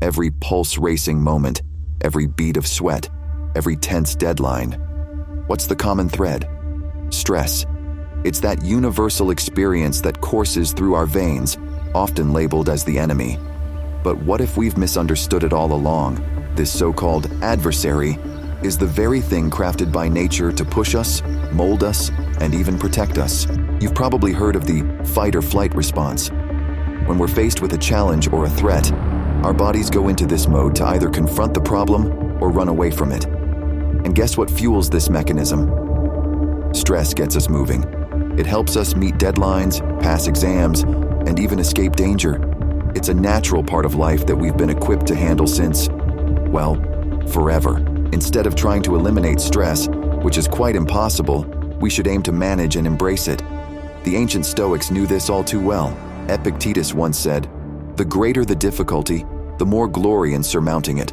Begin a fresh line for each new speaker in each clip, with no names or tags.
Every pulse-racing moment, every bead of sweat, every tense deadline. What's the common thread? Stress. It's that universal experience that courses through our veins, often labeled as the enemy. But what if we've misunderstood it all along? This so-called adversary is the very thing crafted by nature to push us, mold us, and even protect us. You've probably heard of the fight or flight response. When we're faced with a challenge or a threat, our bodies go into this mode to either confront the problem or run away from it. And guess what fuels this mechanism? Stress gets us moving. It helps us meet deadlines, pass exams, and even escape danger. It's a natural part of life that we've been equipped to handle since, well, forever. Instead of trying to eliminate stress, which is quite impossible, we should aim to manage and embrace it. The ancient Stoics knew this all too well. Epictetus once said, "The greater the difficulty, the more glory in surmounting it."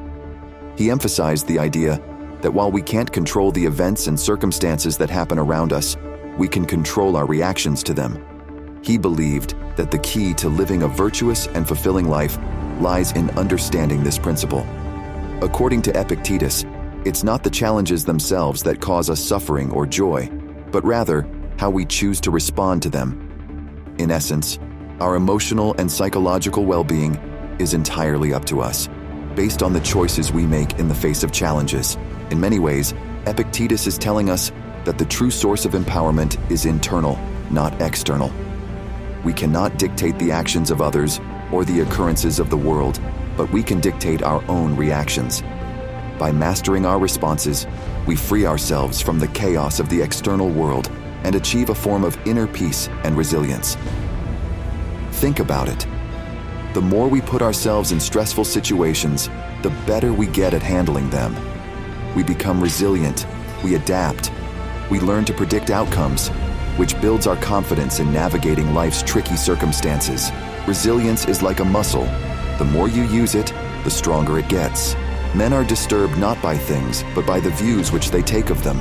He emphasized the idea that while we can't control the events and circumstances that happen around us, we can control our reactions to them. He believed that the key to living a virtuous and fulfilling life lies in understanding this principle. According to Epictetus, it's not the challenges themselves that cause us suffering or joy, but rather how we choose to respond to them. In essence, our emotional and psychological well-being is entirely up to us, based on the choices we make in the face of challenges. In many ways, Epictetus is telling us that the true source of empowerment is internal, not external. We cannot dictate the actions of others or the occurrences of the world, but we can dictate our own reactions. By mastering our responses, we free ourselves from the chaos of the external world and achieve a form of inner peace and resilience. Think about it. The more we put ourselves in stressful situations, the better we get at handling them. We become resilient, we adapt, we learn to predict outcomes, which builds our confidence in navigating life's tricky circumstances. Resilience is like a muscle. The more you use it, the stronger it gets. Men are disturbed not by things, but by the views which they take of them.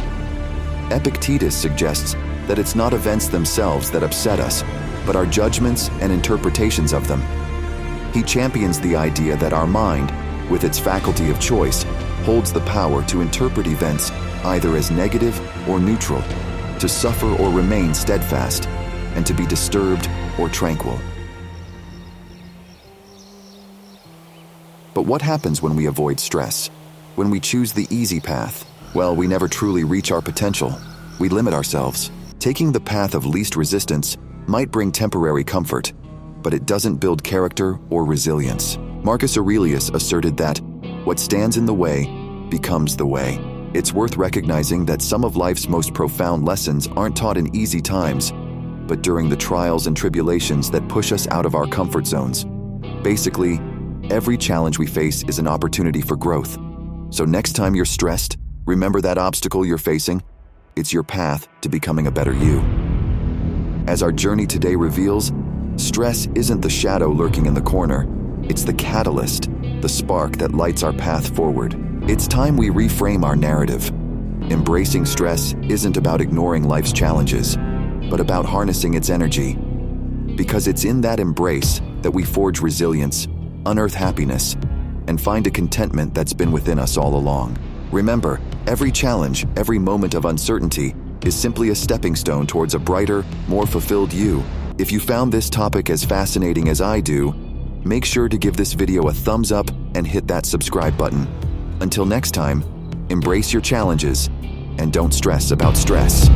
Epictetus suggests that it's not events themselves that upset us, but our judgments and interpretations of them. He champions the idea that our mind, with its faculty of choice, holds the power to interpret events either as negative or neutral, to suffer or remain steadfast, and to be disturbed or tranquil. But what happens when we avoid stress? When we choose the easy path? Well, we never truly reach our potential. We limit ourselves. Taking the path of least resistance might bring temporary comfort, but it doesn't build character or resilience. Marcus Aurelius asserted that what stands in the way becomes the way. It's worth recognizing that some of life's most profound lessons aren't taught in easy times, but during the trials and tribulations that push us out of our comfort zones. Basically, every challenge we face is an opportunity for growth. So next time you're stressed, remember that obstacle you're facing. It's your path to becoming a better you. As our journey today reveals, stress isn't the shadow lurking in the corner. It's the catalyst, the spark that lights our path forward. It's time we reframe our narrative. Embracing stress isn't about ignoring life's challenges, but about harnessing its energy. Because it's in that embrace that we forge resilience, unearth happiness, and find a contentment that's been within us all along. Remember, every challenge, every moment of uncertainty is simply a stepping stone towards a brighter, more fulfilled you. If you found this topic as fascinating as I do, make sure to give this video a thumbs up and hit that subscribe button. Until next time, embrace your challenges and don't stress about stress.